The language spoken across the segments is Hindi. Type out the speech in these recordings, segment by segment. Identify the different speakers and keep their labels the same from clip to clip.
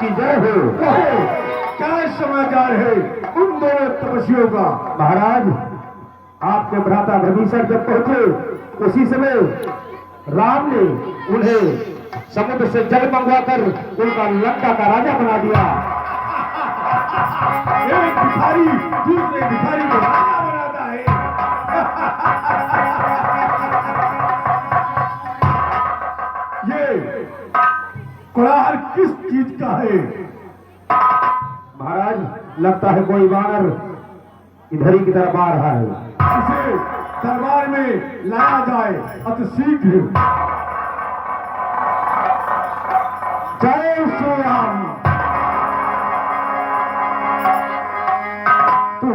Speaker 1: की जय हो।
Speaker 2: क्या समाचार है उन दोनों तपस्वियों का?
Speaker 1: महाराज, आपके भ्राता भीषण जब पहुंचे उसी समय राम ने उन्हें समुद्र से जल मंगवाकर उनका लंका का राजा बना दिया।
Speaker 2: एक भिखारी दूसरे भिखारी को राजा बनाता है। ये कोलाहल किस चीज का है?
Speaker 1: महाराज, लगता है कोई वानर इधर ही की तरफ आ रहा है।
Speaker 2: इसे दरबार में लाया जाए अति शीघ्र।
Speaker 1: जय श्री राम।
Speaker 2: तू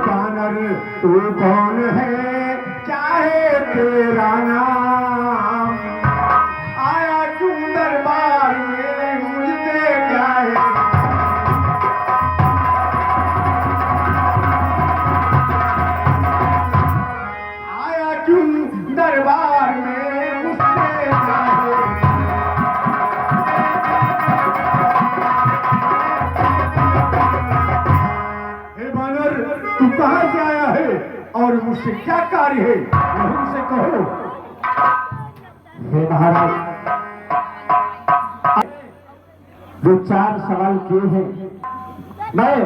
Speaker 2: वानर तू कौन है, क्या है तेरा नाम? आया क्यों दरबार में, मुझसे क्या है? आया क्यों दरबार में, मुझसे क्या है? हे वानर, तू कहाँ से आया है और मुझसे क्या कार्य है, मुझसे कहो।
Speaker 1: हे महाराज, जो 4 सवाल किए हैं, मैं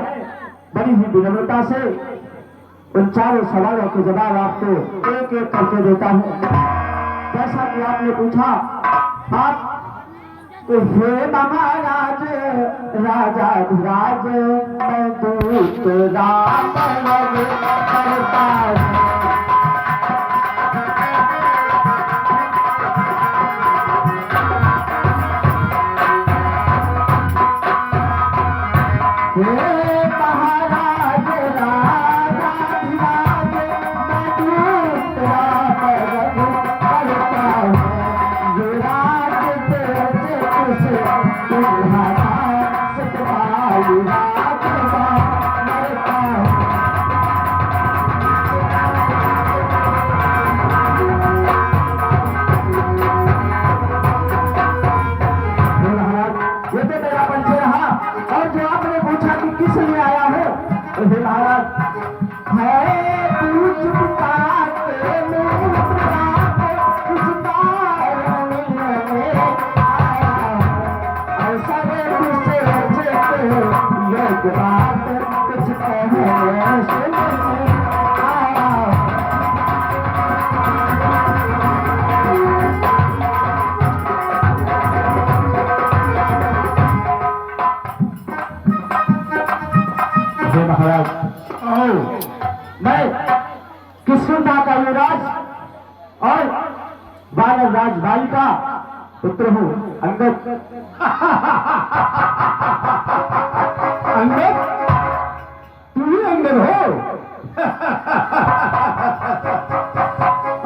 Speaker 1: बड़ी ही विनम्रता से उन 4 सवालों के जवाब आपको एक एक करके देता हूं। जैसा कि आपने पूछा, आप तो हे महाराज राजा धीराज, मैं दूत राम करता हूं। महाराज, मैं किशुरदा का युवराज और वानर राजभाई का पुत्र हूँ, अंगद।
Speaker 2: अंगद, तू ही अंगद हो?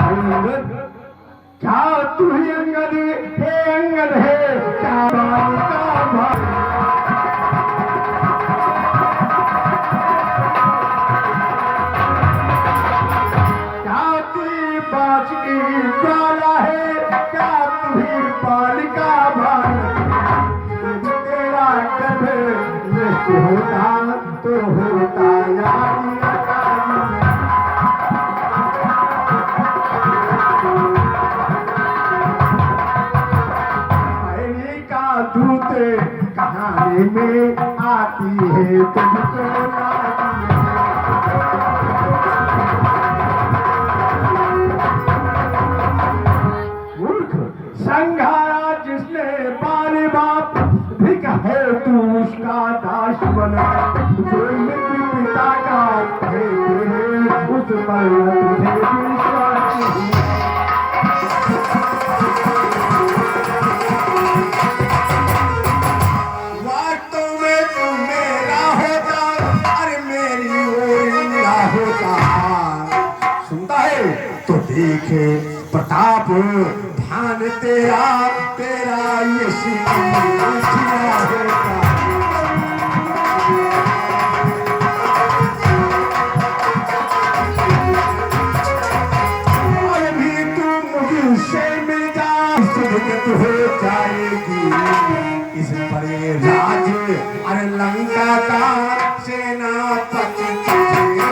Speaker 2: अंगद, क्या तू ही अंगद है? अंगद है क्या बाल का भाई? बाज की ज्वाला है क्या तू ही बाल का भाई? तेरा कब नष्ट होता तो होता यारी पहली का दूत कहानी में आती है तुझको संघारा जिसने बाले बाप भी कहे तू उसका दास बना। जो मित्र पिता का है उस पर तुझे विश्वास नहीं। वास्तव में तू मेरा होता, अरे मेरी ओरिया होता। सुनता है तो देखे प्रताप ध्यान तेरा, तेरा ये सिया होता। और भी तू मुझसे मिल जा, सुबह हो जाएगी इस बड़े राज्य अरे लंका का सेनापति तुझे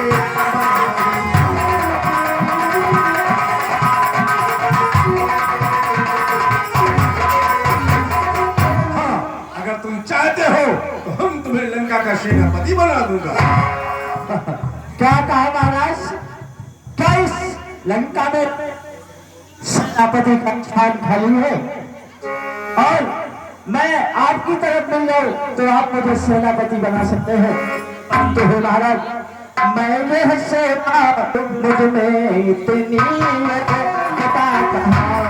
Speaker 2: अगर तुम चाहते हो तो हम तुम्हें लंका का सेनापति बना दूंगा।
Speaker 1: क्या कहा महाराज? क्या इस लंका में सेनापति का स्थान खाली है? और मैं आपकी तरफ मिल जाऊं तो आप मुझे सेनापति बना सकते हैं। तो हे महाराज, मैंने सेना मुझ में इतनी पता कहाँ।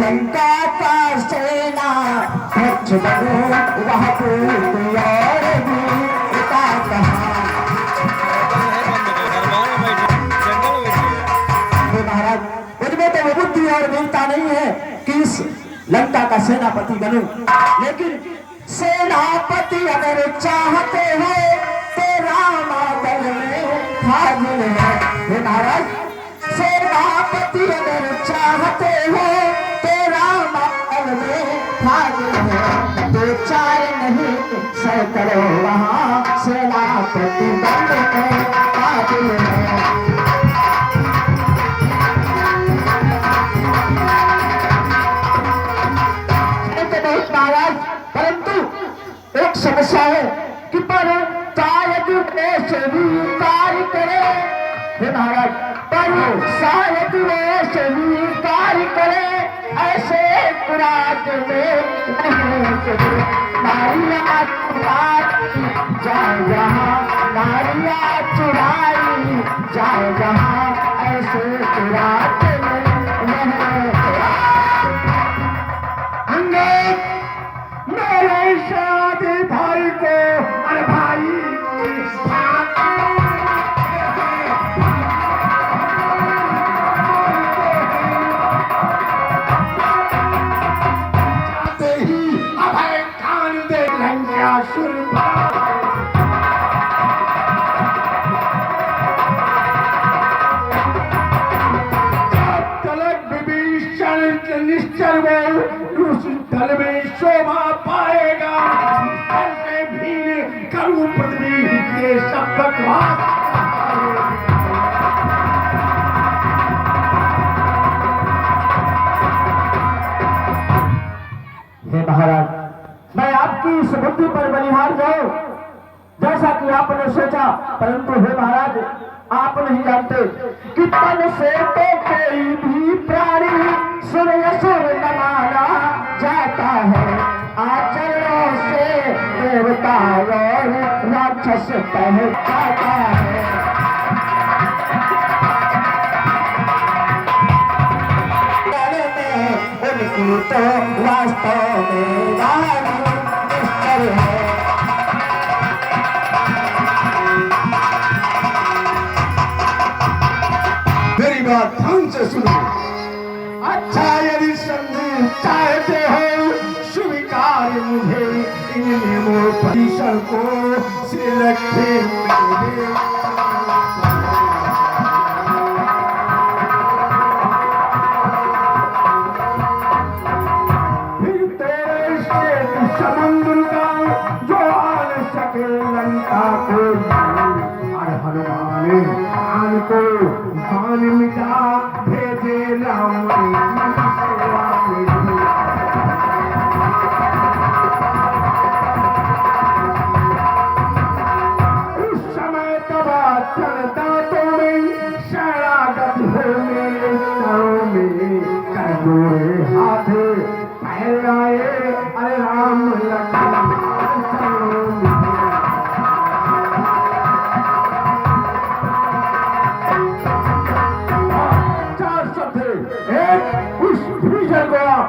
Speaker 1: लंका का सेना ध्वज बनो वह कोई और भी पता कहाँ। महाराज, मुझमें तो वो बुद्धि और वीरता नहीं है कि इस लंका का सेनापति बनूं, लेकिन सेनापति अगर चाहते हो तो रामादल में हाजिर है। हे महाराज, सेनापति अगर चाहते हो तो रामादल में हाजिर है। दो चार नहीं सैकड़ों वहाँ सेनापति बनने हाजिर है। परंतु एक समस्या है कि पर शायद वे स्वीकार करे। हे महाराज, पर शायद वे स्वीकार करे ऐसे कुरात में नारियां चुराई जाए जहाँ, नारियां चुराई जाए जहाँ ऐसे कुरात में
Speaker 2: मेरे शादी भाई को अरे भाई जाते ही अभय कान दे लंका शुरू तलक विभीषण निश्चल वो उस दल में शोभा पाएगा। ऐसे भी करूं पृथ्वी ये सब बकवास।
Speaker 1: हे महाराज, मैं आपकी इस बुद्धि पर बलिहार जाऊं जैसा कि आपने सोचा, परंतु हे महाराज, आप नहीं जानते कि तन से तो कोई भी प्राणी सूर्य सूर्य न माना जाता है। आचरणों से देवता और राक्षस पहचाता है। उनकी तो वास्तव में वाणी निश्चल है।
Speaker 2: मेरी बात ध्यान से सुनो। अच्छा यदि समझे चाहते हो स्वीकार मुझे इन नियमों परिसर को से रखे मेरे। फिर तेरे श्वेत समुद्र का जो आन सके लंका को और हनुमान आन को भान मिटा भेजे राम की सेवा में। उस समय तबा चढ़ता में शरणागत हो मेरे चरणों में कर जोड़े हाथ पैर आए अरे राम लखन चरणों में।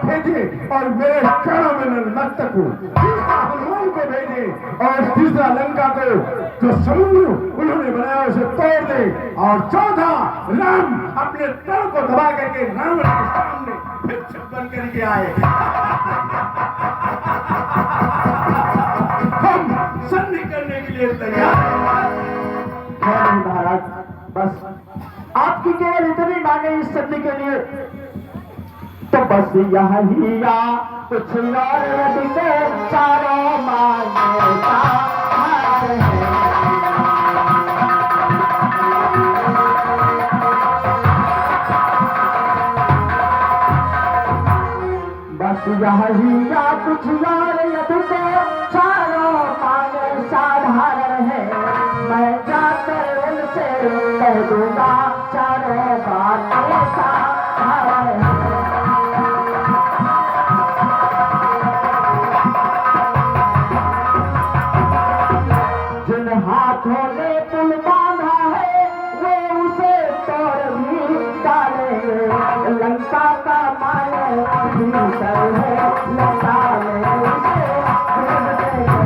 Speaker 2: भेजे और मेरे चरणों में नतमस्तक हो। तीसरा हनुमान को भेजे और तीसरा लंका को जो समुद्र उन्होंने बनाया उसे तोड़ दे। और चौथा राम अपने तल को दबा करके रावण के सामने फिर छप्पन करके आए। हम संधि करने के लिए तैयार हैं।
Speaker 1: महाराज, बस आपकी केवल इतनी मांगे इस सदी के लिए, तो बस यही या कुछ और के चारों मांगे चार है। बस यही या कुछ और के चारों मांगे साधारण है। मैं जाकर उनसे कह दूंगा चारों बातें साधारण है। जिन हाथों ने पुल बांधा है वो उसे तोड़ भी डालेंगे। लंका का माया भीतर है, लंका में उसे ढूंढ देंगे।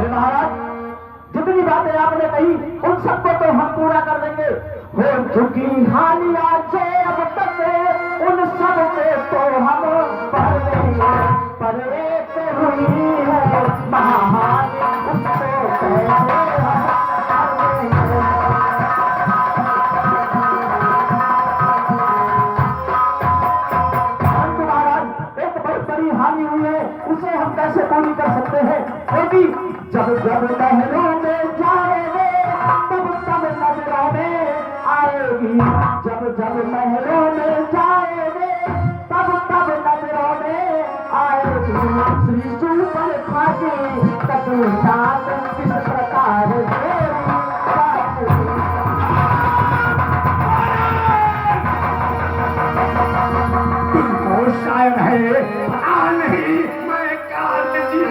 Speaker 1: महाराज, जितनी बातें आपने कही उन सबको तो हम पूरा कर देंगे। हो चुकी हानियां जो अब तक उन सब पे तो हम भर देंगे। पर एक हुई है महाहानि, उसको कैसे हम भर देंगे। महाराज, एक बहुत बड़ी हानि हुई है, उसे हम कैसे पूरी कर सकते हैं? क्योंकि जब जब महलों में जाएंगे तब तब नजरों में आएगी। जब जब महलों में जाएंगे तब तब नजरों में आएगी। श्री सुपर खाकी तकलीफात किस प्रकार
Speaker 2: तुमको शायद है पता नहीं, मैं काल जी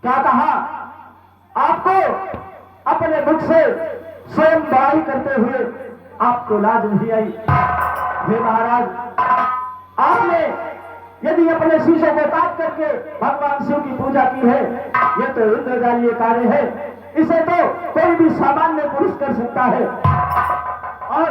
Speaker 1: क्या कहा? आपको अपने मुख से स्वयं बड़ाई करते हुए आपको लाज नहीं आई? हे महाराज, आपने यदि अपने शीशों को काट करके भगवान शिव की पूजा की है, ये तो इंद्रजालीय कार्य है। इसे तो कोई भी सामान्य पुरुष कर सकता है। और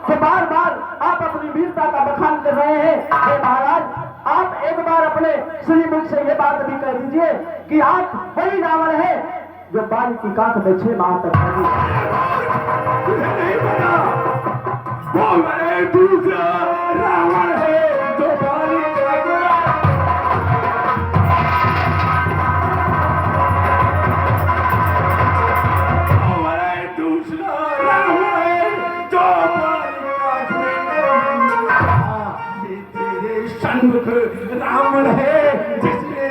Speaker 1: तो बार बार आप अपनी वीरता का बखान कर रहे हैं। हे महाराज, आप एक बार अपने श्रीमुख से ये बात भी कह दीजिए कि आप वही रावण है जो बाल की कांख में 6 माह तक लगी।
Speaker 2: तुझे नहीं पता, वो मेरे दूसरा रावण है जो बाली सन्मुख रावण है जिसने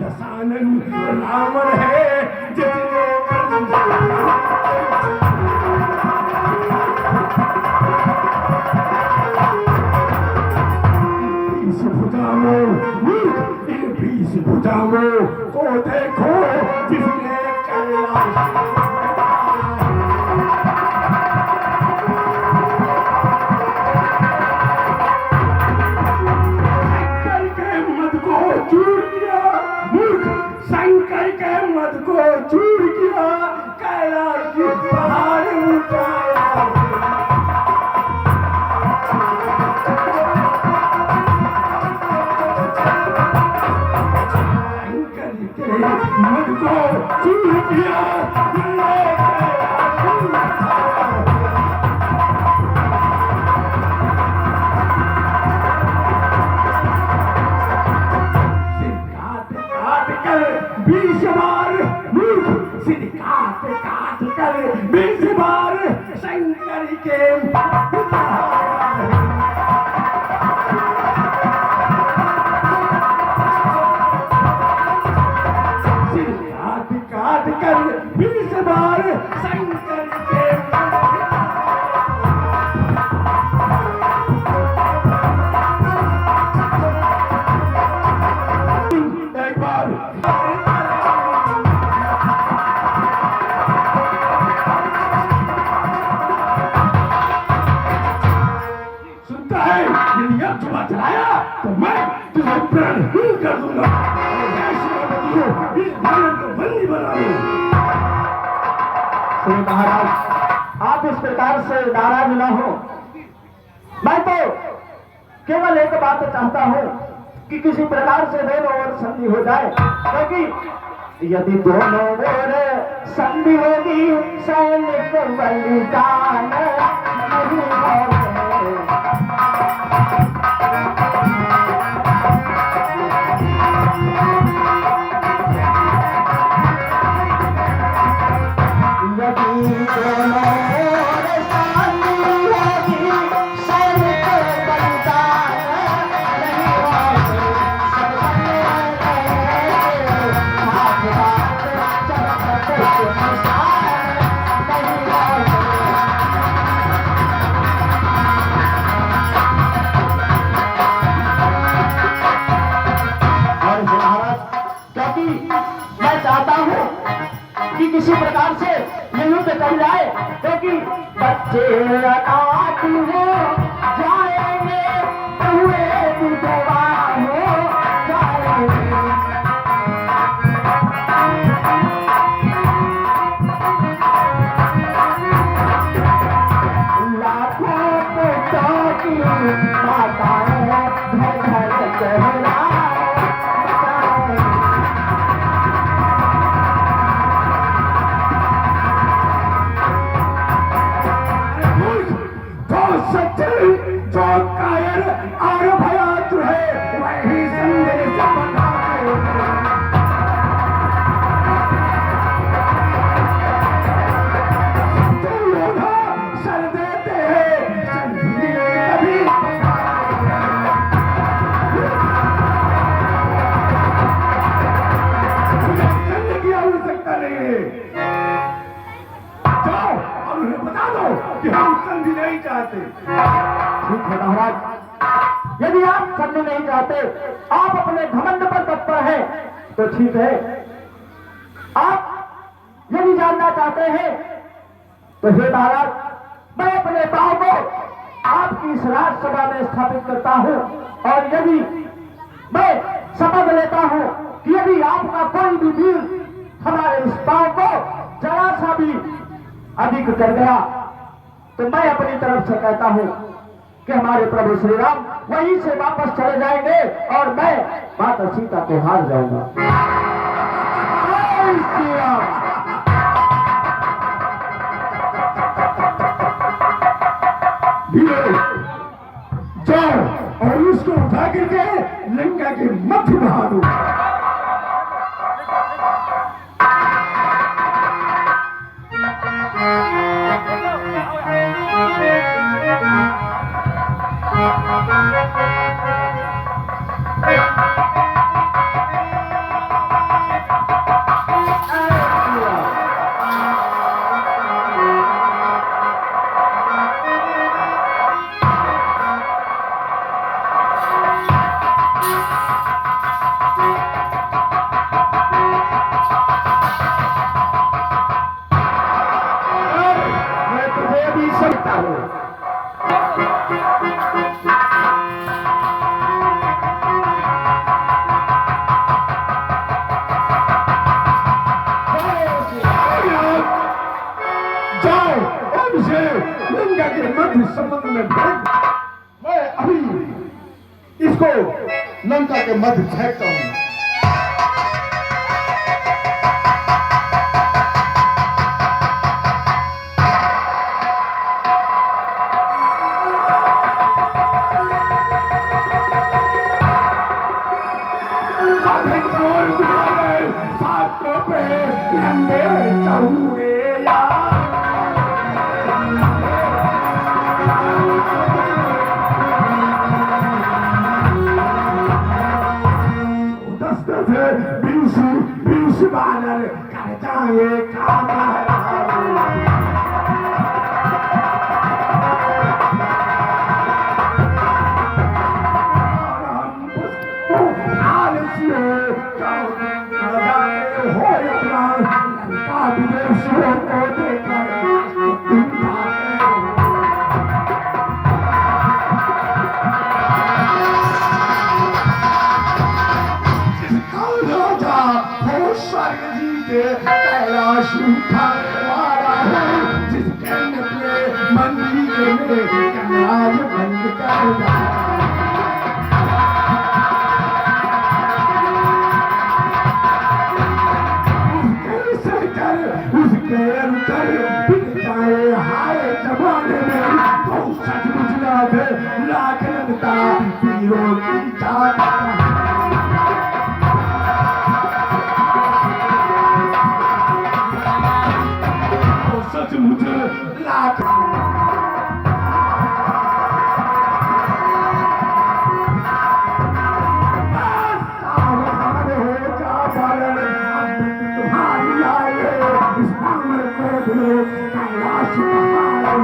Speaker 2: दशानन रावण है। की पहाड़ ऊंचाया मुझको चूर दिया बीस बार सिर काट कर 20 बार शंकर के सिर काट कर 20 बार शंकर के एक बार यदि अब जुआ चलाया तो मैं तुझे प्राणहीन कर दूंगा इस भारत को बंदी बना दूंगा।
Speaker 1: श्री महाराज, आप इस प्रकार से नाराज न हो। मैं तो केवल एक बात चाहता हूँ कि किसी प्रकार से दोनों ओर संधि हो जाए, क्योंकि यदि दोनों ओर संधि होगी सैनिक बलिदान नहीं होगा। किसी प्रकार से ये युद्ध चल जाए, क्योंकि बच्चे अनाथ हो जाएंगे, हुए विधवा हो जाएंगे। लाखों पुत्रों की माताएं घर घर चला
Speaker 2: जो कायर और भयातुर है वही संदेश बताते सर देते हैं कभी संधि की आवश्यकता नहीं है। जाओ और उन्हें बता दो कि हम संधि नहीं चाहते।
Speaker 1: ठीक है महाराज, यदि आप संधि नहीं चाहते, आप अपने घमंड पर तत्पर हैं, तो ठीक है। आप यदि जानना चाहते हैं तो हे महाराज, मैं अपने पांव को आपकी इस राजसभा में स्थापित करता हूं, और यदि मैं शपथ लेता हूं कि यदि आपका कोई भी वीर हमारे इस पांव को जरा सा भी अधिक कर गया, तो मैं अपनी तरफ से कहता हूं कि हमारे प्रभु श्री राम वहीं से वापस चले जाएंगे और मैं माता सीता को हार जाऊंगा। जय श्री राम।
Speaker 2: जाओ और उसको उठा करके लंका के मध्य बहा दो।
Speaker 1: मैं तुझे भी सकता हूं।
Speaker 2: जाओ और उसे गंगा के मध्य समुद्र में फेंक। मैं अभी इसको लंका के मध्य फेंकता हूँ। कैलाश उठाने वाला है, जिसके अपने मंदिर में कैलाश बंद करना। उसके अंतर बिन जाए हाय जमाने में, तो सचमुच लागे लाख लगता पीरों की जाता। मुझे लाख सावधान हो जा बालन, तुम्हारी आए इस मामले को भी कैलाश पहाड़।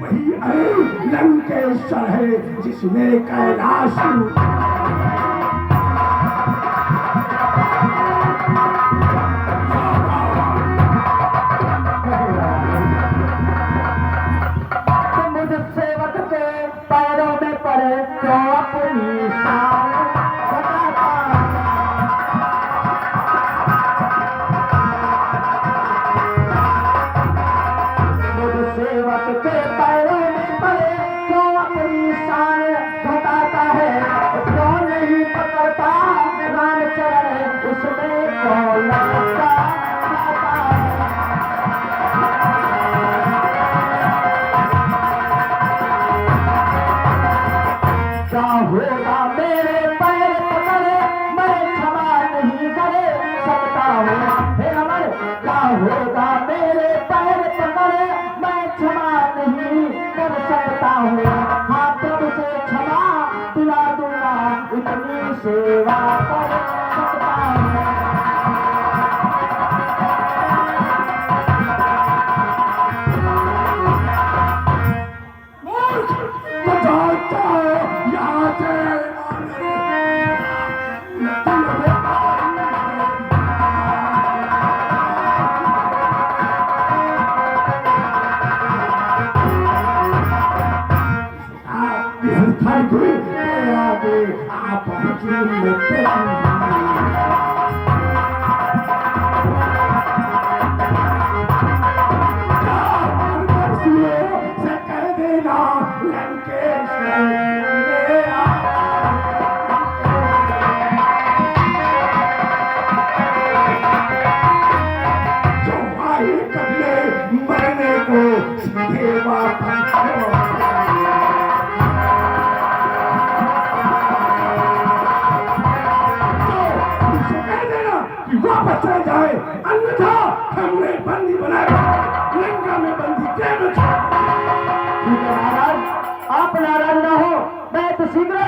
Speaker 2: वही लंकेश्वर है जिसने कैलाश सेवा कर सकता हूँ। वापस चले जाए, अन्यथा हमने बंदी बनाया लंका में बंदी कैद।
Speaker 1: महाराज आप नाराज ना हो, मैं तो शीघ्र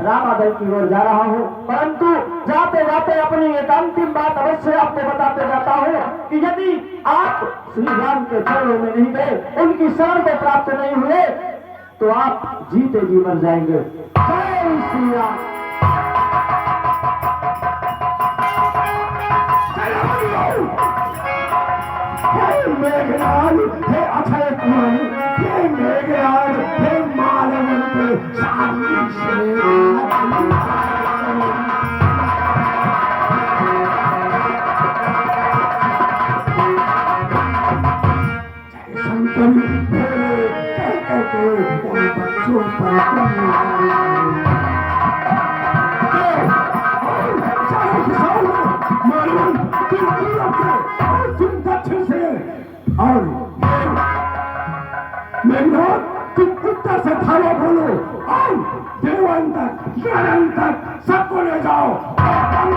Speaker 1: रामादल की ओर जा रहा हूँ, परंतु जाते जाते अपनी एक अंतिम बात अवश्य आपको बताते जाता हूँ कि यदि आप श्री राम के चरणों में नहीं गए, उनकी शरण को प्राप्त नहीं हुए, तो आप जीते जी मर जाएंगे। जय श्री राम।
Speaker 2: मेघनाद हे अक्षय कुमार, हे मेघनाद हे मालवंत, शांति से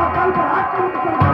Speaker 2: अकाल पर हाथ कर